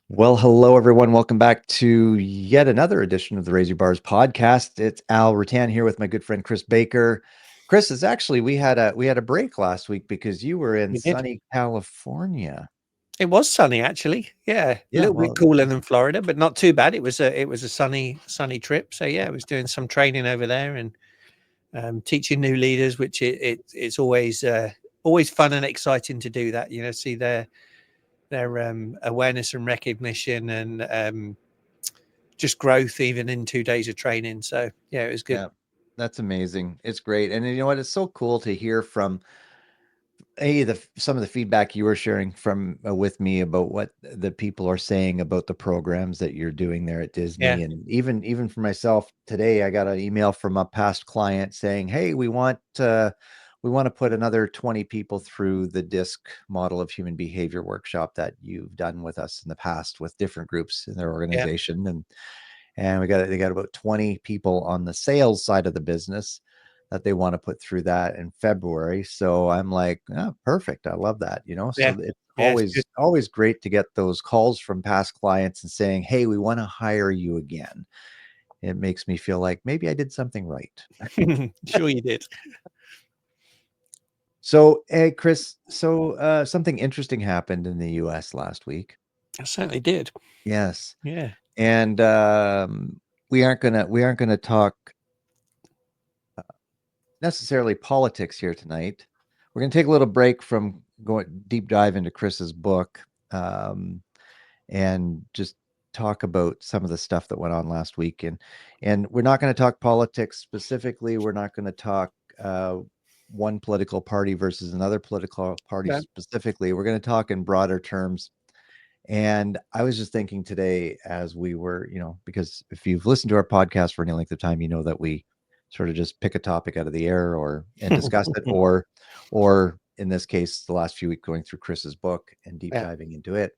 Well, hello everyone. Welcome back to yet another edition of the Raise Your Bars podcast. It's Al Ruttan here with my good friend Chris Baker. Chris, is actually we had a break last week because you were in We did. sunny California. It was sunny actually. Yeah, a Yeah, little bit well, cooler than Florida, but not too bad. It was a sunny trip. So yeah, I was doing some training over there and teaching new leaders, which it's always fun and exciting to do that. See their awareness and recognition and just growth even in 2 days of training. So yeah, it was good. yeah, that's amazing. It's great. And you know what? It's so cool to hear from some of the feedback you were sharing from with me about what the people are saying about the programs that you're doing there at Yeah, Disney, and even for myself today, I got an email from a past client saying, "Hey, we want to put another 20 people through the DISC model of human behavior workshop that you've done with us in the past with different groups in their yeah, organization." And they got about 20 people on the sales side of the business that they want to put through that in February. So I'm like, oh, perfect. I love that, you know. yeah, So it's yeah. It's good. always great to get those calls from past clients and saying, "Hey, we want to hire you again." It makes me feel like maybe I did something right. Sure, you did. So, hey, Chris, something interesting happened in the US last week. I certainly did. Yes. Yeah, And we aren't gonna talk necessarily politics here tonight. We're going to take a little break from going deep dive into Chris's book, um, and just talk about some of the stuff that went on last week. And we're not going to talk politics specifically. We're not going to talk one political party versus another political party no, specifically. We're going to talk in broader terms. And I was just thinking today, as we were, because if you've listened to our podcast for any length of time, you know that we sort of just pick a topic out of the air or and discuss it, or in this case, the last few weeks going through Chris's book and deep yeah, diving into it.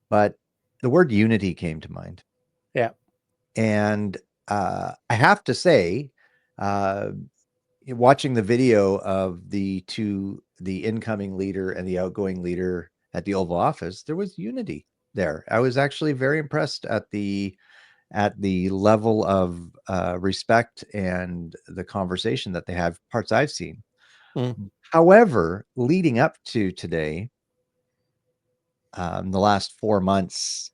But the word unity came to mind, yeah, and I have to say, uh, watching the video of the incoming leader and the outgoing leader at the Oval Office, there was unity there. I was actually very impressed at the level of respect and the conversation that they have, parts I've seen. mm, However, leading up to today, the last 4 months,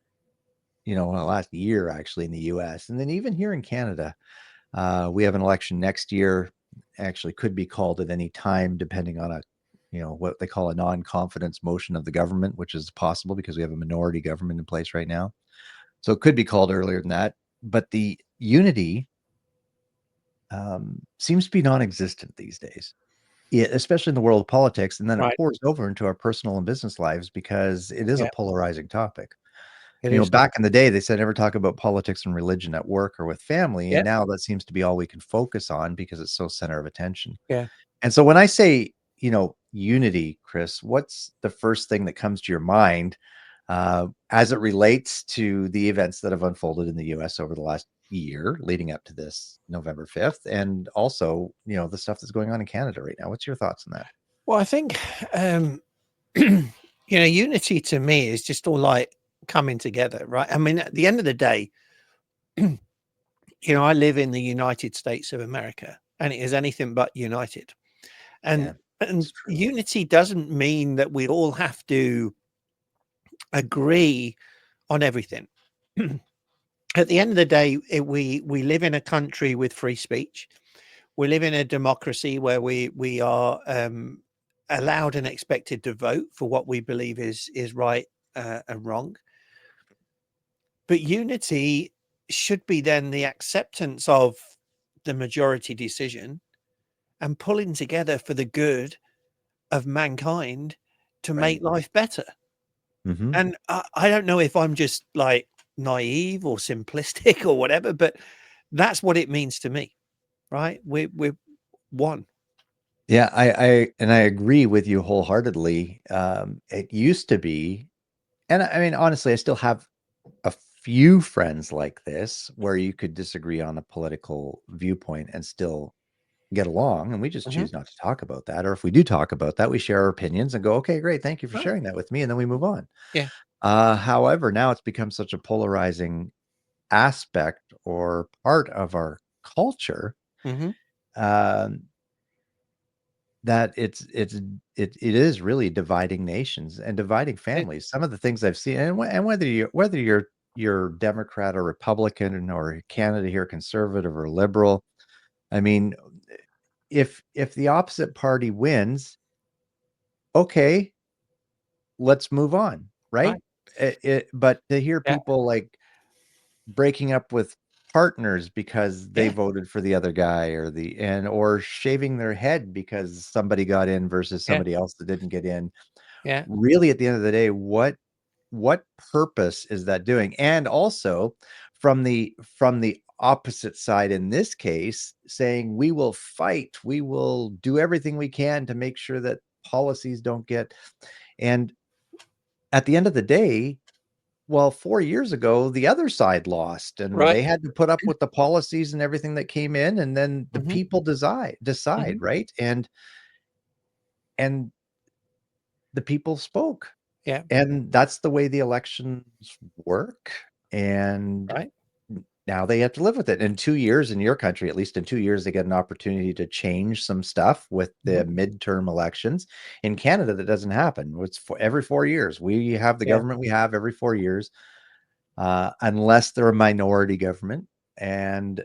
last year actually in the US, and then even here in Canada, we have an election next year. Actually, could be called at any time, depending on what they call a non-confidence motion of the government, which is possible because we have a minority government in place right now. So it could be called earlier than that. But the unity seems to be non-existent these days, especially in the world of politics, and then it right. pours over into our personal and business lives because it is a Yeah, polarizing topic. it is. Back in the day, they said never talk about politics and religion at work or with family, and Yeah, now that seems to be all we can focus on because it's so center of attention. yeah. And so when I say, unity, Chris, what's the first thing that comes to your mind as it relates to the events that have unfolded in the US over the last year leading up to this November 5th, and also, the stuff that's going on in Canada right now? What's your thoughts on that? Well, I think unity to me is just all like coming together, right? I mean, at the end of the day, I live in the United States of America, and it is anything but united. And Yeah, and it's true. unity doesn't mean that we all have to agree on everything. At the end of the day, we live in a country with free speech. We live in a democracy where we are allowed and expected to vote for what we believe is right and wrong. But unity should be then the acceptance of the majority decision and pulling together for the good of mankind to Right. make life better. Hmm. And I don't know if I'm just like naive or simplistic or whatever, but that's what it means to me, right? We're one. Yeah, I agree with you wholeheartedly. It used to be, and I mean, honestly, I still have a few friends like this where you could disagree on a political viewpoint and still get along, and we just Mhm. choose not to talk about that. Or if we do talk about that, we share our opinions and go, "Okay, great, thank you for Right. sharing that with me," and then we move on. Yeah. However, now it's become such a polarizing aspect or part of our culture, Hmm. um, that it is really dividing nations and dividing families. Some of the things I've seen, and whether you're Democrat or Republican or Canada here, conservative or liberal, I mean, if the opposite party wins, okay, let's move on, right? Right. But to hear Yeah. people like breaking up with partners because they Yeah. voted for the other guy, or shaving their head because somebody got in versus Yeah. somebody else that didn't get in. Yeah. Really, at the end of the day, what purpose is that doing? And also from the opposite side in this case, saying we will fight, we will do everything we can to make sure that policies don't get. And at the end of the day, well, 4 years ago, the other side lost, and Right. they had to put up with the policies and everything that came in, and then the Hmm. people decide, Hmm. right? And the people spoke, Yeah. and that's the way the elections work, and Right. now they have to live with it. In 2 years in your country, at least in 2 years, they get an opportunity to change some stuff with the Hmm. midterm elections. In Canada, that doesn't happen. It's for every 4 years. We have the Yeah. government we have every 4 years. Unless they're a minority government and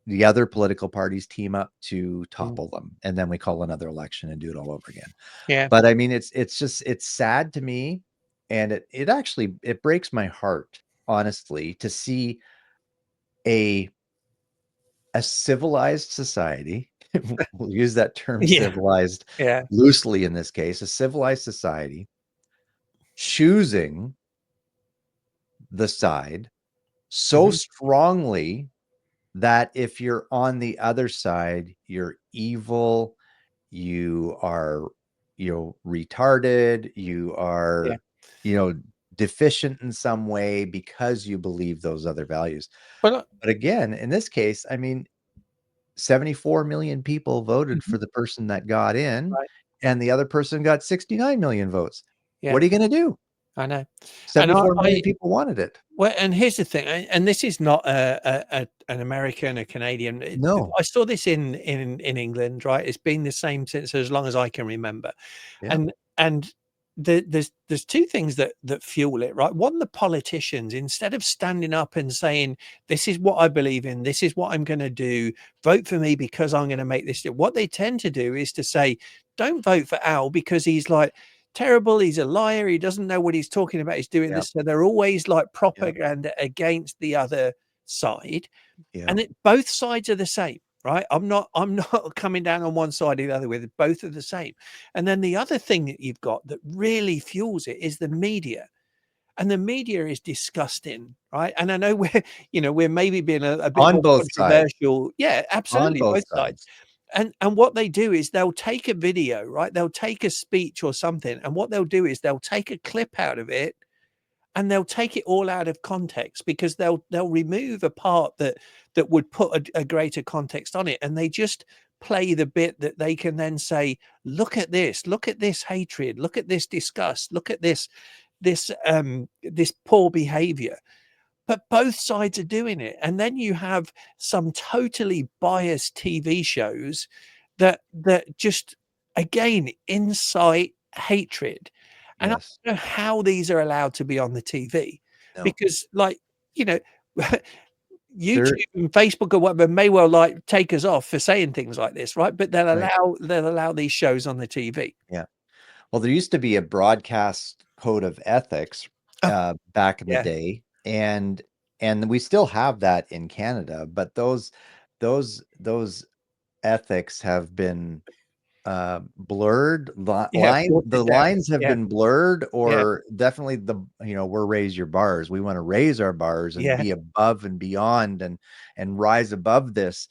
the other political parties team up to Mm. topple them, and then we call another election and do it all over again. Yeah. But I mean, it's sad to me, and it actually it breaks my heart, honestly, to see a a civilized society. We'll use that term Yeah. civilized Yeah. loosely in this case, a civilized society choosing the side so Hmm. strongly that if you're on the other side, you're evil, you are, retarded, you Yeah. are, you know, deficient in some way because you believe those other values. Well, But again, in this case, I mean, 74 million people voted mhm. for the person that got in, Right. and the other person got 69 million votes. Yeah. What are you going to do? I know. And 74 million people wanted it. well, and here's the thing, and this is not an American, a Canadian. No. I saw this in England, right? It's been the same since as long as I can remember. Yeah. And there's two things that fuel it, right? One, the politicians, instead of standing up and saying, "This is what I believe in. This is what I'm going to do. Vote for me because I'm going to make this." What they tend to do is to say, "Don't vote for Al because he's like terrible. He's a liar. He doesn't know what he's talking about. He's doing Yeah. this." So they're always like Yeah. propaganda against the other side, Yeah. and both sides are the same, right? I'm not coming down on one side or the other with it. Both are the same. And then the other thing that you've got that really fuels it is the media. And the media is disgusting, right? And I know we're, we're maybe being a bit On more both sides. controversial. Yeah, On absolutely, both both sides. sides. And what they do is they'll take a video, right? They'll take a speech or something, and what they'll do is they'll take a clip out of it and they'll take it all out of context because they'll remove a part that would put a greater context on it, and they just play the bit that they can then say, look at this hatred, look at this disgust, look at this poor behavior. But both sides are doing it, and then you have some totally biased TV shows that just, again, incite hatred. And I Yes. don't know how these are allowed to be on the TV No. because, like, you know, There YouTube and Facebook or whatever may well, like, take us off for saying things like this, right? But right. they'll allow these shows on the TV. Yeah. Well, there used to be a broadcast code of ethics, Oh, back in the yeah, day, and we still have that in Canada, but those ethics have been blurred yeah, watered the down. lines have Yeah, been blurred, yeah, or definitely we're raise your bars. We want to raise our bars and yeah, be above and beyond and rise above this,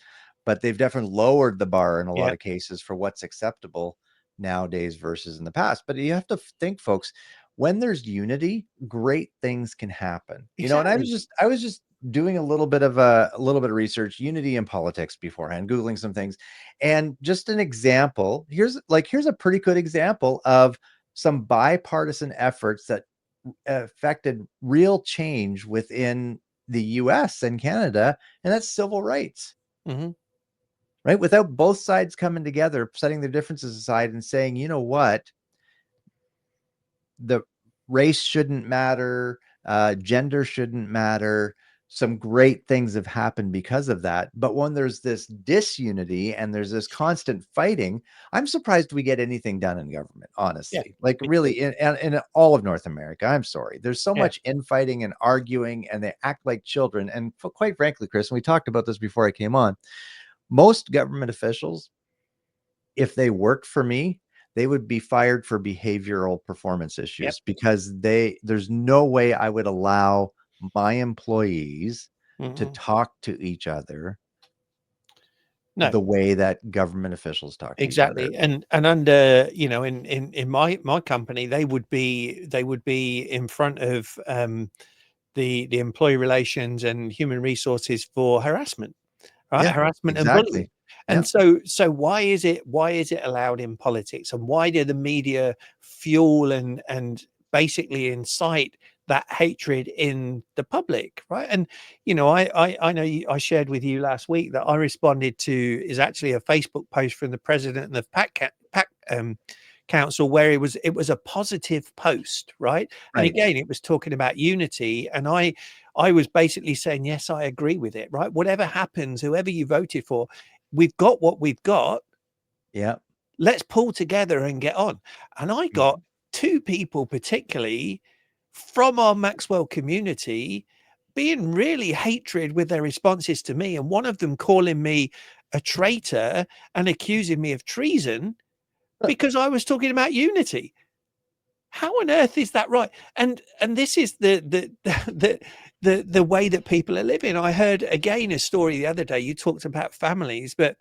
but they've definitely lowered the bar in a lot yeah, of cases for what's acceptable nowadays versus in the past. But you have to think, folks, when there's unity, great things can happen. And exactly. I was just doing a little bit of research, unity in politics beforehand, googling some things, and just an example, here's a pretty good example of some bipartisan efforts that affected real change within the US and Canada, and that's civil rights. Hmm. Right? Without both sides coming together, setting their differences aside and saying, you know what, the race shouldn't matter, gender shouldn't matter. Some great things have happened because of that. But when there's this disunity and there's this constant fighting, I'm surprised we get anything done in government, Yeah. honestly. Like, Me too. really, in all of North America, I'm sorry. There's so Yeah. much infighting and arguing, and they act like children. And quite frankly, Chris, and we talked about this before I came on, most government officials, if they worked for me, they would be fired for behavioral performance Yep. issues because there's no way I would allow my employees to Hmm. talk to each other No. the way that government officials talk to each other. Exactly, and under, you know, in my company, they would be in front of the employee relations and human resources for harassment, right? Yeah, Harassment and bullying. exactly. Yeah, And so why is it allowed in politics, and why do the media fuel and basically incite that hatred in the public, right? And I know I shared with you last week that I responded to is actually a Facebook post from the president of Pac Council, where it was a positive post, right? And right. again, it was talking about unity, and I was basically saying, yes, I agree with it, right? Whatever happens, whoever you voted for, we've got what we've got. Yeah. Let's pull together and get on. And I got Mhm. two people, particularly from our Maxwell community, being really hatred with their responses to me. And one of them calling me a traitor and accusing me of treason because I was talking about unity. How on earth is that right? And this is the way that people are living. I heard again a story the other day. You talked about families, but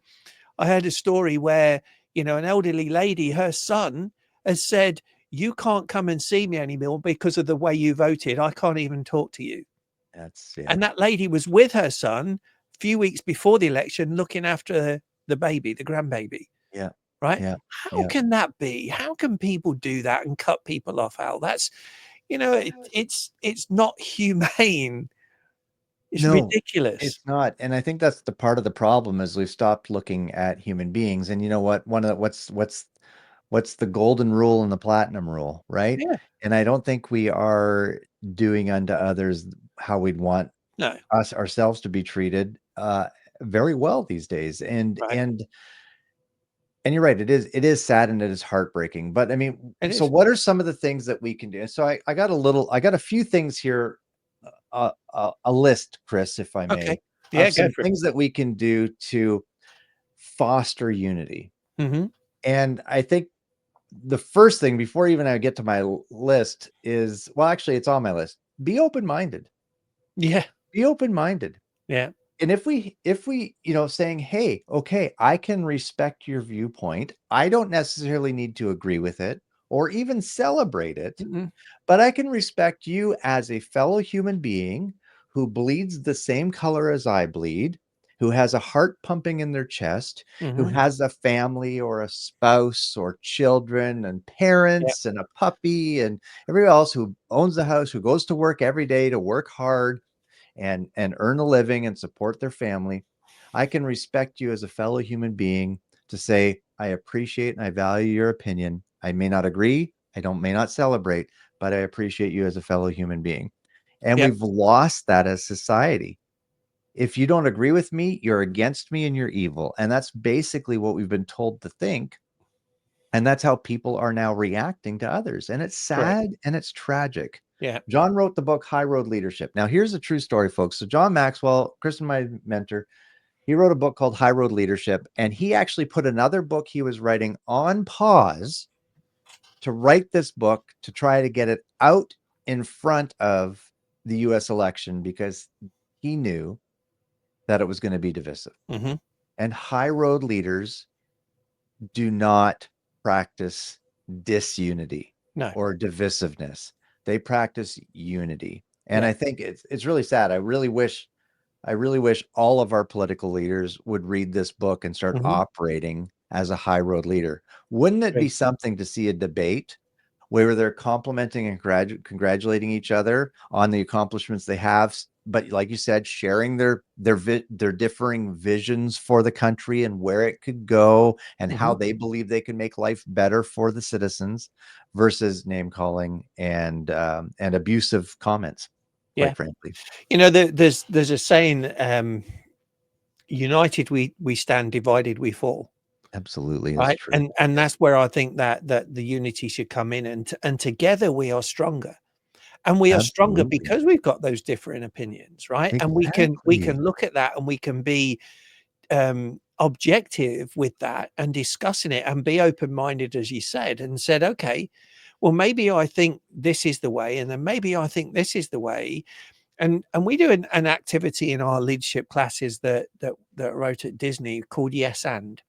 I heard a story where, an elderly lady, her son has said, "You can't come and see me anymore because of the way you voted. I can't even talk to you." Yeah, And that lady was with her son a few weeks before the election, looking after the baby, the grandbaby. yeah, Right? yeah, How yeah. can that be? How can people do that and cut people off, Al? That's, it's not humane. It's No, ridiculous. it's not. And I think that's the part of the problem is we've stopped looking at human beings. And you know what? One of the, what's the golden rule and the platinum rule, right? Yeah. And I don't think we are doing unto others how we'd want No. us ourselves to be treated very well these days. And Right. and and you're right, it is sad and it is heartbreaking. But I mean, It so is. what are some of the things that we can do? And so I got a few things here, a list, Chris, if I Okay. may, Yeah, of go some for it. things that we can do to foster unity. Mhm. And I think the first thing before even I get to my list is, well, actually, it's on my list. Be open-minded. Yeah. Be open-minded. Yeah. And if we saying, hey, okay, I can respect your viewpoint, I don't necessarily need to agree with it or even celebrate it, Mhm. but I can respect you as a fellow human being who bleeds the same color as I bleed, who has a heart pumping in their chest, who Mhm. has a family or a spouse or children and Yeah. parents and a puppy and everybody else, who owns the house, who goes to work every day to work hard and earn a living and support their family. I can respect you as a fellow human being to say, I appreciate and I value your opinion. I may not agree, I don't may not celebrate, but I appreciate you as a fellow human being. And Yeah. we've lost that as society. If you don't agree with me, you're against me and you're evil. And that's basically what we've been told to think. And that's how people are now reacting to others. And it's Correct. sad and it's tragic. Yeah. John wrote the book High Road Leadership. Now, here's a true story, folks. So, John Maxwell, Kristen, my mentor, he wrote a book called High Road Leadership. And he actually put another book he was writing on pause to write this book to try to get it out in front of the US election because he knew that it was going to be divisive. Mhm. And high road leaders do not practice disunity No. or divisiveness. They practice unity. And Yeah. I think it's really sad. I really wish all of our political leaders would read this book and start Mhm. operating as a high road leader. Wouldn't it be Agree. something to see a debate where they're complimenting and congratulating each other on the accomplishments they have, but like you said, sharing their differing visions for the country and where it could go and how Mhm. they believe they can make life better for the citizens, versus name calling and abusive comments, Yeah. quite frankly. There's a saying, united we stand, divided we fall. Absolutely, it's Right. true. And Yeah, that's where I think that the unity should come in, and together we are stronger. And we are stronger absolutely. because we've got those differing opinions, right? And we Exactly. can look at that, and we can be objective with that and discussing it and be open-minded, as you said, and said, okay, well, maybe I think this is the way, and then maybe I think this is the way. And we do an activity in our leadership classes that I wrote at Disney called Yes and.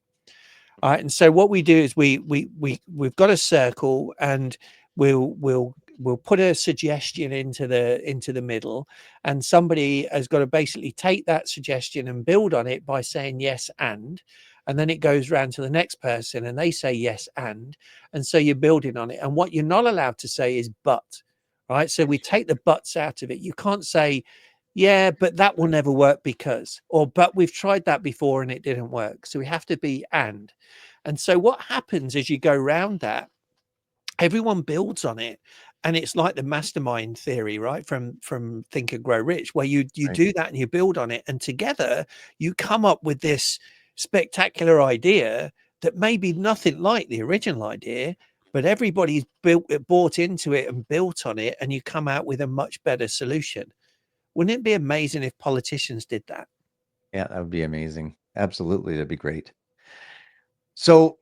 All right, and so what we do is we've got a circle, and we'll put a suggestion into the middle, and somebody has got to basically take that suggestion and build on it by saying yes and then it goes round to the next person and they say yes and so you're building on it. And what you're not allowed to say is but, right? So we take the buts out of it. You can't say yeah, but that will never work because, or but we've tried that before and it didn't work. So we have to be and so what happens as you go round that, everyone builds on it. And it's like the mastermind theory, right? From Think and Grow Rich, where you Right. do that and you build on it. And together you come up with this spectacular idea that may be nothing like the original idea, but everybody's bought into it and built on it, and you come out with a much better solution. Wouldn't it be amazing if politicians did that? Yeah, that would be amazing. Absolutely, that'd be great. So,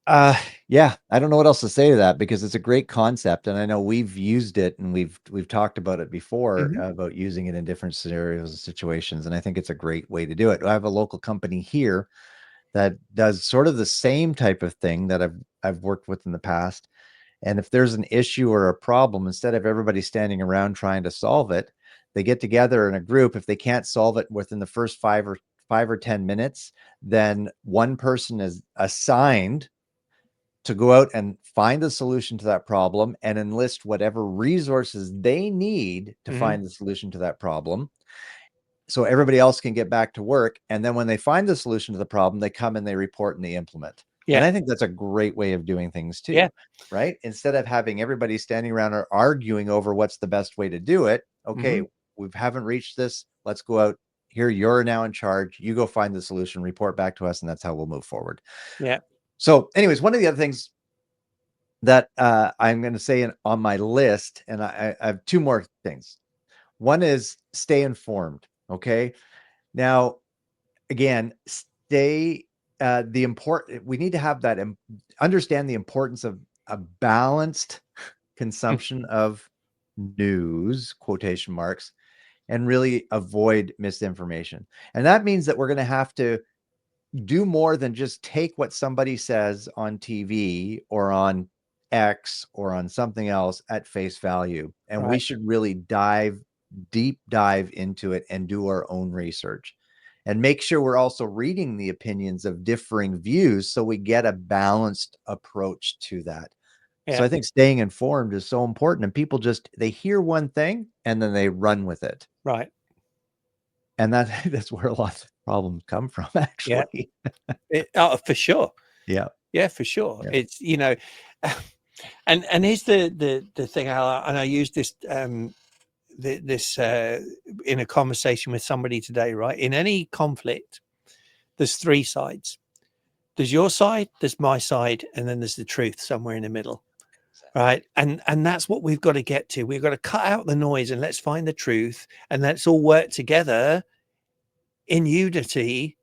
uh, yeah, I don't know what else to say to that because it's a great concept, and I know we've used it and we've talked about it before, Mhm. about using it in different scenarios and situations, and I think it's a great way to do it. I have a local company here that does sort of the same type of thing that I've worked with in the past. And if there's an issue or a problem, instead of everybody standing around trying to solve it, they get together in a group. If they can't solve it within the first 5 or 10 minutes, then one person is assigned to go out and find a solution to that problem and enlist whatever resources they need to Mhm. find the solution to that problem, so everybody else can get back to work. And then when they find the solution to the problem, they come and they report and they implement. And Yeah. I think that's a great way of doing things Yeah. too, right? Instead of having everybody standing around or arguing over what's the best way to do it. Okay, Mhm. we haven't reached this. Let's go out here. You're now in charge. You go find the solution, report back to us, and that's how we'll move forward. Yeah. So, anyways, one of the other things that I'm going to say on my list, and I have two more things. One is stay informed. Okay. Now, again, stay the important we need to have that understand the importance of a balanced Mm. consumption of news, quotation marks, and really avoid misinformation. And that means that we're going to have to do more than just take what somebody says on TV or on X or on something else at face value. And we Right. should really deep dive into it and do our own research and make sure we're also reading the opinions of differing views so we get a balanced approach to that. So Yeah. I think staying informed is so important, and people just they hear one thing and then they run with it. Right. And that that's where a lot of problems come from, Yeah. actually. For sure. Yeah. Yeah, for sure. Yeah. It's and here's the thing. And I use this this in a conversation with somebody today. Right. In any conflict, there's three sides. There's your side, there's my side, and then there's the truth somewhere in the middle. Right. And that's what we've got to get to. We've got to cut out the noise and let's find the truth, and let's all work together in unity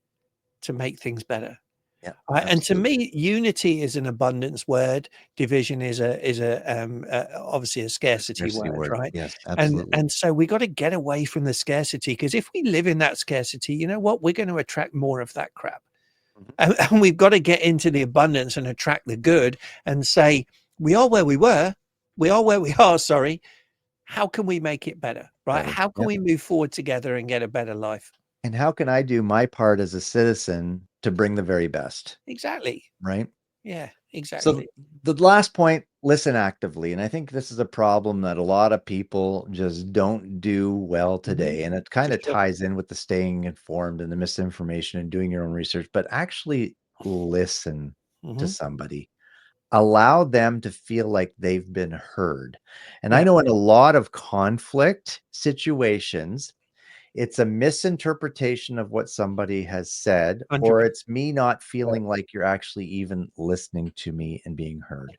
to make things better. Yeah, And to absolutely. me, unity is an abundance word. Division is obviously a scarcity Scarcity word, word. right? Yes, And absolutely. and so we got to get away from the scarcity, because if we live in that scarcity, you know what? We're going to attract more of that crap. Mhm. And we've got to get into the abundance and attract the good, and say we are where we were, we are where we are. Sorry, how can we make it better? Right? Better. How can Yep. we move forward together and get a better life? And how can I do my part as a citizen to bring the very best, Exactly. right? Yeah. So Exactly. the last point listen actively. And I think this is a problem that a lot of people just don't do well Mhm. today. And it For kind of sure. ties in with the staying informed and the misinformation and doing your own research, but actually listen to Mhm. somebody. Allow them to feel like they've been heard. And I Yeah, know in a lot of conflict situations, it's a misinterpretation of what somebody has said, or 100%. it's me not feeling like you're actually even listening to me and being heard.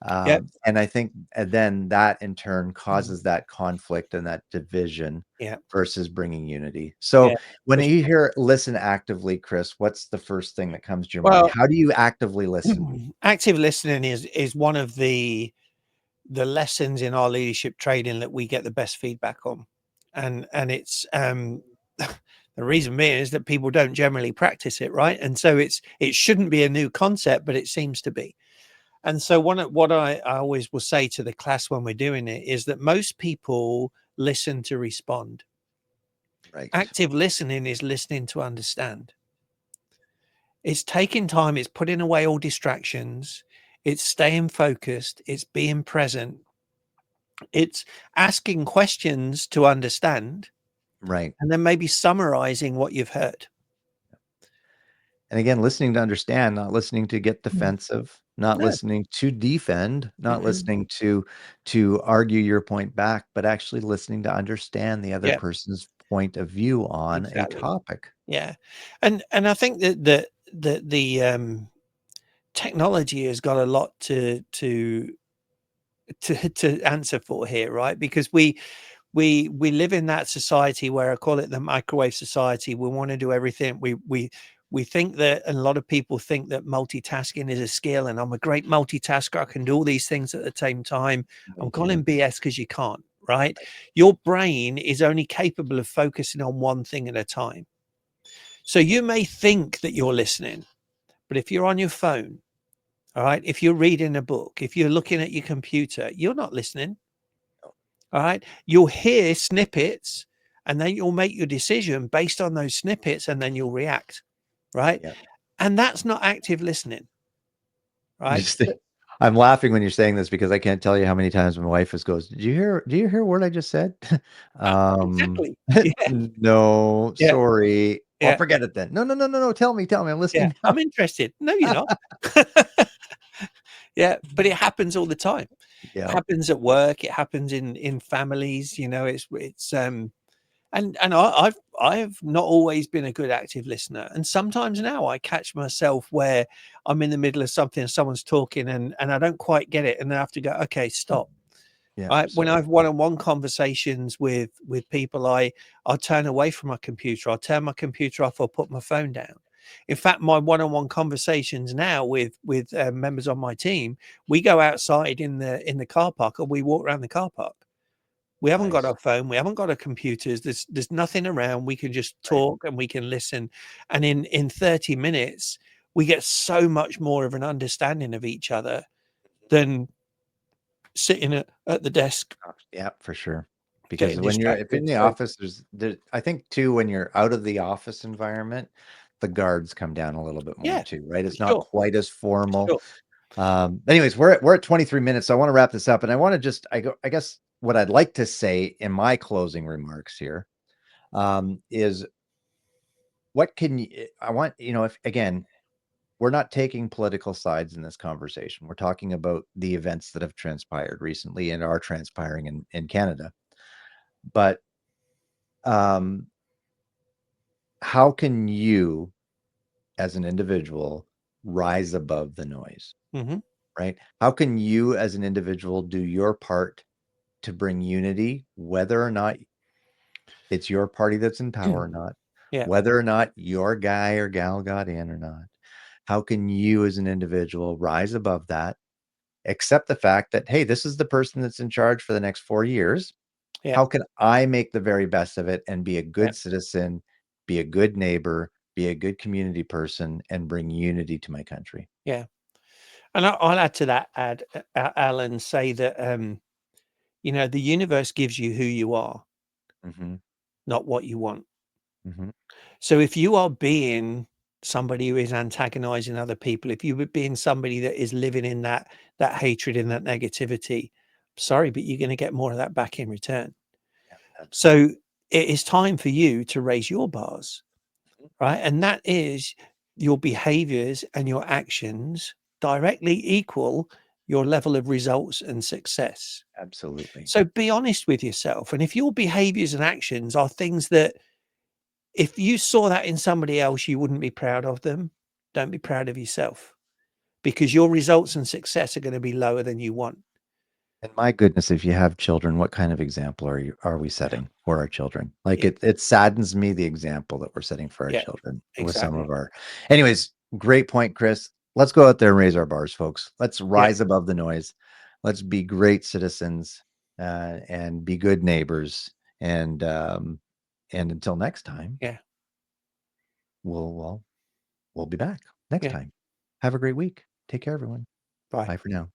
Yeah. And I think then that in turn Mhm. causes that conflict and that division Yeah. versus bringing unity. Yeah. So when For you sure. hear listen actively, Chris, what's the first thing that comes to your mind? Well, How do you actively listen? active listening is one of the lessons in our leadership training that we get the best feedback on. And it's the reason being is that people don't generally practice it, right? And so it shouldn't be a new concept, but it seems to be. And so one of what I always will say to the class when we're doing it is that most people listen to respond. Right. Active listening is listening to understand. It's taking time, it's putting away all distractions, it's staying focused, it's being present, it's asking questions to understand, Right. and then maybe summarizing what you've heard. And again, listening to understand, not listening to get Mm. defensive, not No. listening to defend, not Mm-mm. listening to argue your point back, but actually listening to understand the other Yeah, person's point of view on a exactly. topic. Yeah. And I think that the technology has got a lot to answer for here, right? Because we live in that society where I call it the microwave society. We want to do everything. We think that, and a lot of people think that multitasking is a skill, and I'm a great multitasker. I can do all these things at the same time. No, I'm you can't. calling BS because you can't, right? Your brain is only capable of focusing on one thing at a time. So you may think that you're listening, but if you're on your phone, all right, if you're reading a book, if you're looking at your computer, you're not listening. All right. You'll hear snippets and then you'll make your decision based on those snippets and then you'll react. Right. Yeah. And that's not active listening. Right. Just think I'm laughing when you're saying this because I can't tell you how many times my wife just goes, do you hear what I just said?" Exactly. Yeah. "No, Yeah. sorry." "Well, Yeah. forget it then." "No, no, no, no, no, tell me, I'm Yeah. listening now." I'm interested. No, you're not. Yeah. But it happens all the time. It Yeah, happens at work. It happens in families. You know, it's and I've not always been a good active listener, and sometimes now I catch myself where I'm in the middle of something, and someone's talking, and I don't quite get it, and I have to go, okay, stop. yeah, Right when sorry. I've one-on-one conversations with people, I'll turn away from my computer. I'll turn my computer off or put my phone down. In fact, my one-on-one conversations now with members on my team, we go outside in the car park, or we walk around the car park. We haven't got Nice. our phone, we haven't got our computers, there's nothing around, we can just Right. talk and we can listen, and in 30 minutes, we get so much more of an understanding of each other than sitting at the desk, Yeah, for sure. Because getting when you're if in distracted, the so office, there I think too, when you're out of the office environment, the guards come down a little bit more yeah, too, right? for It's not sure, quite as for formal. sure. Anyways, we're at 23 minutes, so I wanna wrap this up, and I wanna just I guess what I'd like to say in my closing remarks here, is what can you I want if again, we're not taking political sides in this conversation. We're talking about the events that have transpired recently and are transpiring in Canada. But um, how can you, as an individual, rise above the noise, Mhm, right? How can you, as an individual, do your part to bring unity, whether or not it's your party that's in power or not, yeah, whether or not your guy or gal got in or not? How can you, as an individual, rise above that? Accept the fact that, hey, this is the person that's in charge for the next 4 years. yeah, How can I make the very best of it and be a yeah, good citizen, be a good neighbor, be a good community person, and bring unity to my country? yeah, and I'll add to that, Alan, say that, the universe gives you who you are, Mhm, not what you want. mhm. So if you are being somebody who is antagonizing other people, if you were being somebody that is living in that hatred and that negativity, sorry, but you're going to get more of that back in return. Yeah, absolutely. So it is time for you to raise your bars, right? And that is your behaviors and your actions directly equal your level of results and success. Absolutely. So be honest with yourself. And if your behaviors and actions are things that, if you saw that in somebody else, you wouldn't be proud of them, don't be proud of yourself, because your results and success are going to be lower than you want. And my goodness, if you have children, what kind of example are we Yeah. setting for our children? Like Yeah. it saddens me the example that we're setting for our Yeah. children with some Exactly. of our. Anyways, great point, Chris. Let's go out there and raise our bars, folks. Let's Yeah. rise above the noise. Let's be great citizens and be good neighbors. And until next time, Yeah. we'll be back next Yeah. time. Have a great week. Take care, everyone. Bye. Bye for now.